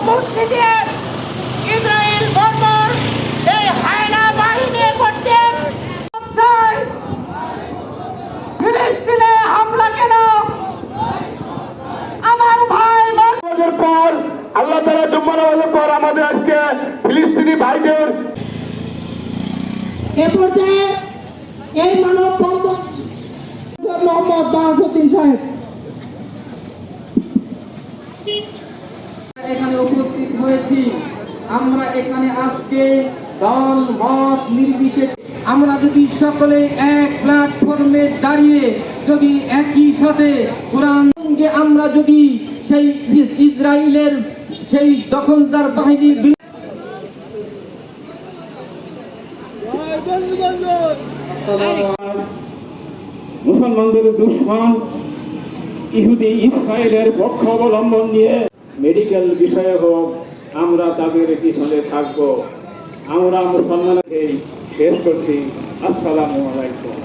মূর্তি দিয়ে ইসরায়েল বর্বর এই হায়না বাহিনী করতে চায়। ফিলিস্তিনে হামলা কেন? আমার ভাই পর আল্লাহ তাআলা জুম্মা নামাজের পর আমাদের আজকে ফিলিস্তিনি ভাইদের এ পর্যায়ে এই মানব বন্ধন মোহাম্মদ বাহাসুদ্দিন সাহেব এখানে উপস্থিত হয়েছি। আমরা এখানে আজকে দল মত নির্বিশেষে আমরা যদি সকলে এক প্ল্যাটফর্মে দাঁড়িয়ে যদি একই সাথে কোরআনকে আমরা যদি সেই ইসরায়েলের সেই দখলদার বাহিনীর মুসলমানদের দুশমন ইহুদি ইসরায়েলের পক্ষ অবলম্বন নিয়ে মেডিকেল বিষয়ে হোক আমরা তাদের পিছনে থাকবো। আমরা মুসলমানকে শেষ করছি। আসসালামু আলাইকুম।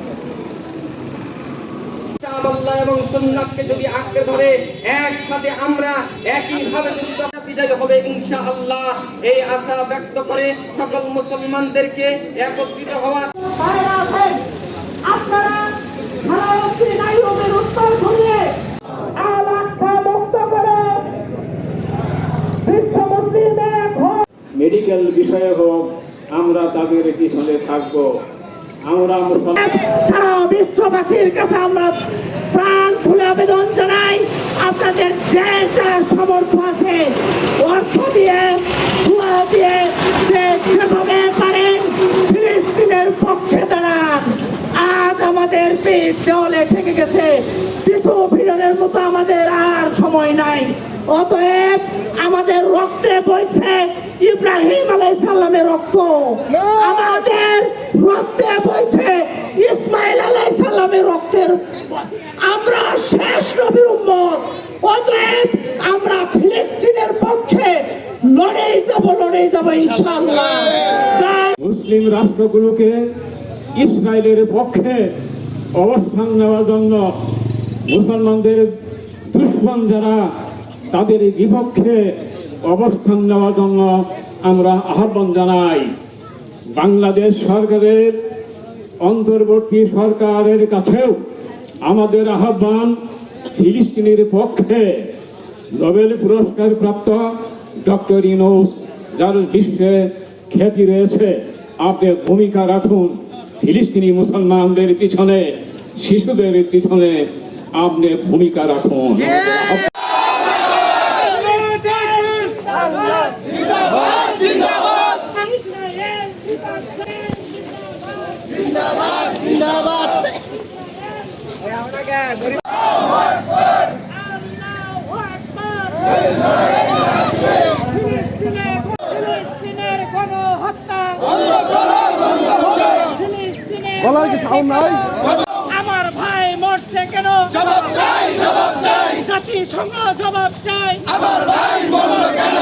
আল্লাহ এবং সুন্নাতকে যদি আঁকড়ে ধরে একসাথে আমরা একইভাবে বিজয় হবে ইনশাআল্লাহ, এই আশা ব্যক্ত করে সকল মুসলমানদেরকে একত্রিত হওয়ার আপনারা ভারতীয় নারীদের উত্তর ঘুরিয়ে আলাক্কা মুক্ত করে বিশ্ব মুসলিমদের মেডিকেল বিষয়ে হোক আমরা তাদের পিছনে থাকবো। আমরা সারা বিশ্ববাসীর কাছে আমরা প্রাণ খুলে আবেদন জানাই, আপনাদের যে যার সামর্থ্য আছে অর্থ দিয়ে দোয়া দিয়ে যে যেভাবে পারেন ফিলিস্তিনের পক্ষে দাঁড়ান। আজ আমাদের পেট দেওয়ালে ঠেকে গেছে, পিছু ফিরনের মতো আমাদের আর সময় নাই। অতএব আমাদের রক্তে বইছে ইব্রাহিম আলাইহিস সালামের রক্ত, আমাদের রক্তে বইছে ইসমাইল আলাইহিস সালামের রক্তের, আমরা শেষ নবীর উম্মত। অতএব আমরা ফিলিস্তিনের পক্ষে লড়েই যাব ইনশাআল্লাহ। মুসলিম রাষ্ট্রগুলোকে ইসরায়েলের পক্ষে অবস্থান নেওয়ার জন্য মুসলমানদের দুশমন যারা তাদের বিপক্ষে অবস্থান নেওয়ার জন্য আমরা আহ্বান জানাই। বাংলাদেশ সরকারের অন্তর্বর্তী সরকারের কাছেও আমাদের আহ্বান, ফিলিস্তিনের পক্ষে নোবেল পুরস্কার প্রাপ্ত ডক্টর ইউনূস যার বিশ্বে খ্যাতি রয়েছে, আপনি ভূমিকা রাখুন। ফিলিস্তিনি মুসলমানদের পিছনে, শিশুদের পিছনে আপনি ভূমিকা রাখুন। আমার ভাই মরছে কেন? জবাব চাই, জবাব চাই। জাতিসংঘ জবাব চাই। আমার ভাই মরলো কেন?